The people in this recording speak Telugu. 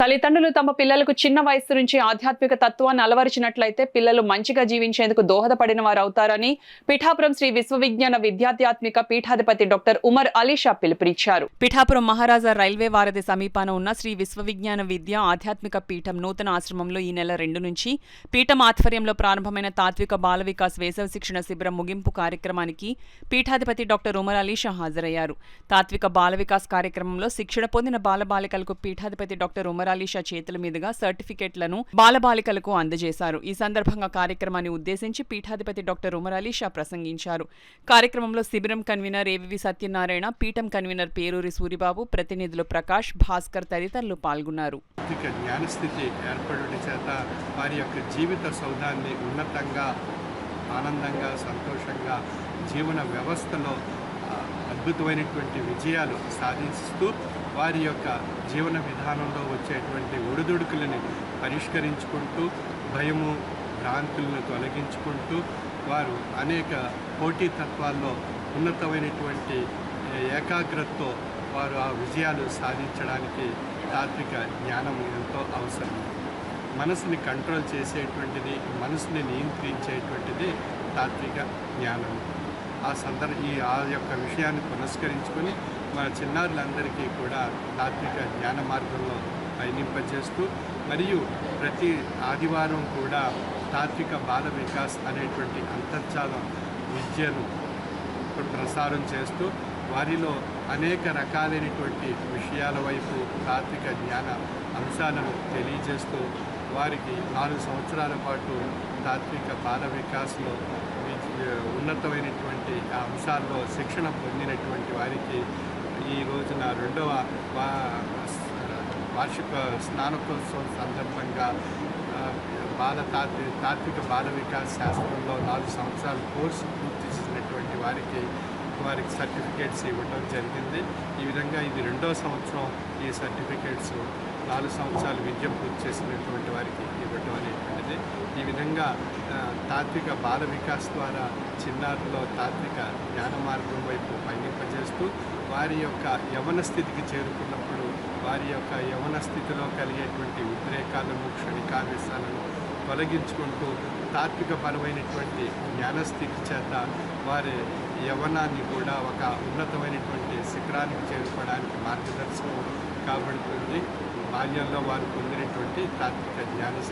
తల్లిదండ్రులు తమ పిల్లలకు చిన్న వయస్సు నుంచి ఆధ్యాత్మిక తత్వాన్ని అలవరిచినట్లయితే పిల్లలు మంచిగా జీవించేందుకు దోహదపడిన వారు అవుతారని పిఠాపురం శ్రీ విశ్వవిజ్ఞాన విద్యాధ్యాత్మిక పీఠాధిపతి డాక్టర్ ఉమర్ అలీషా పిలుపునిచ్చారు. పిఠాపురం మహారాజా రైల్వే వారధి సమీపాన ఉన్న శ్రీ విశ్వవిజ్ఞాన విద్యా ఆధ్యాత్మిక పీఠం నూతన ఆశ్రమంలో ఈ నెల 2 నుంచి పీఠం ఆధ్వర్యంలో ప్రారంభమైన తాత్విక బాల వికాస్ వేసవి శిక్షణ శిబిరం ముగింపు కార్యక్రమానికి పీఠాధిపతి డాక్టర్ ఉమర్ అలీషా హాజరయ్యారు. తాత్విక బాల వికాస్ కార్యక్రమంలో శిక్షణ పొందిన బాలబాలికలకు పీఠాధిపతి డాక్టర్ ఉమర్ అలీషా చేతుల మీదుగా సర్టిఫికెట్లను బాలబాలికలకు అందజేశారు. ఈ సందర్భంగా కార్యక్రమాన్ని ఉద్దేశించి పీఠాధిపతి డాక్టర్ ఉమర్ అలీషా ప్రసంగించారు. కార్యక్రమంలో శిబిరం కన్వీనర్ ఏవివి సత్యనారాయణ, పీఠం కన్వీనర్ పేరూరి సూరిబాబు, ప్రతినిధులు ప్రకాష్, భాస్కర్ తదితరులు పాల్గొన్నారు. జ్ఞానస్థితి ఏర్పడుట చేత వారి యొక్క జీవిత సౌధాన్ని ఉన్నతంగా, ఆనందంగా, సంతోషంగా జీవన వ్యవస్థలో అద్భుతమైనటువంటి విజయాలు సాధిస్తూ వారి యొక్క జీవన విధానంలో వచ్చేటువంటి ఒడిదుడుకులని పరిష్కరించుకుంటూ భయము, భ్రాంతులను తొలగించుకుంటూ వారు అనేక పోటీతత్వాల్లో ఉన్నతమైనటువంటి ఏకాగ్రతతో వారు ఆ విజయాలు సాధించడానికి తాత్విక జ్ఞానం ఎంతో అవసరం. మనసుని కంట్రోల్ చేసేటువంటిది, మనసుని నియంత్రించేటువంటిది తాత్విక జ్ఞానం. ఆ యొక్క విషయాన్ని పురస్కరించుకొని మన చిన్నారులందరికీ కూడా తాత్విక జ్ఞాన మార్గంలో పయనింపజేస్తూ మరియు ప్రతి ఆదివారం కూడా తాత్విక బాల వికాస్ అనేటువంటి అంతర్జాల విద్యను ప్రసారం చేస్తూ వారిలో అనేక రకాలైనటువంటి విషయాల వైపు తాత్విక జ్ఞాన అంశాలను తెలియజేస్తూ వారికి 4 సంవత్సరాల పాటు తాత్విక బాల వికాస్లో ఉన్నతమైనటువంటి అంశాల్లో శిక్షణ పొందినటువంటి వారికి ఈ రోజున 2వ వార్షిక స్నాతకోత్సవం సందర్భంగా తాత్విక బాల వికాస్ శాస్త్రంలో 4 సంవత్సరాల కోర్సు పూర్తి చేసినటువంటి వారికి సర్టిఫికేట్స్ ఇవ్వడం జరిగింది. ఈ విధంగా ఇది 2వ సంవత్సరం ఈ సర్టిఫికేట్స్ 4 సంవత్సరాలు విద్య పూర్తి చేసినటువంటి వారికి ఇవ్వడం అనేటువంటిది. ఈ విధంగా తాత్విక బాల వికాస్ ద్వారా చిన్నారుల్లో తాత్విక జ్ఞాన మార్గం వైపు పయనింపజేస్తూ వారి యొక్క యవన స్థితికి చేరుకున్నప్పుడు వారి యొక్క యవన స్థితిలో కలిగేటువంటి ఉద్రేకాలను, క్షణికావేశాలను తొలగించుకుంటూ తాత్విక పరమైనటువంటి జ్ఞానస్థితి చేత వారి యవనాన్ని కూడా ఒక ఉన్నతమైనటువంటి శిఖరానికి చేరుకోవడానికి మార్గదర్శకం కాబడుతుంది. బాల్యంలో వారు పొందినటువంటి తాత్విక జ్ఞానస్థితి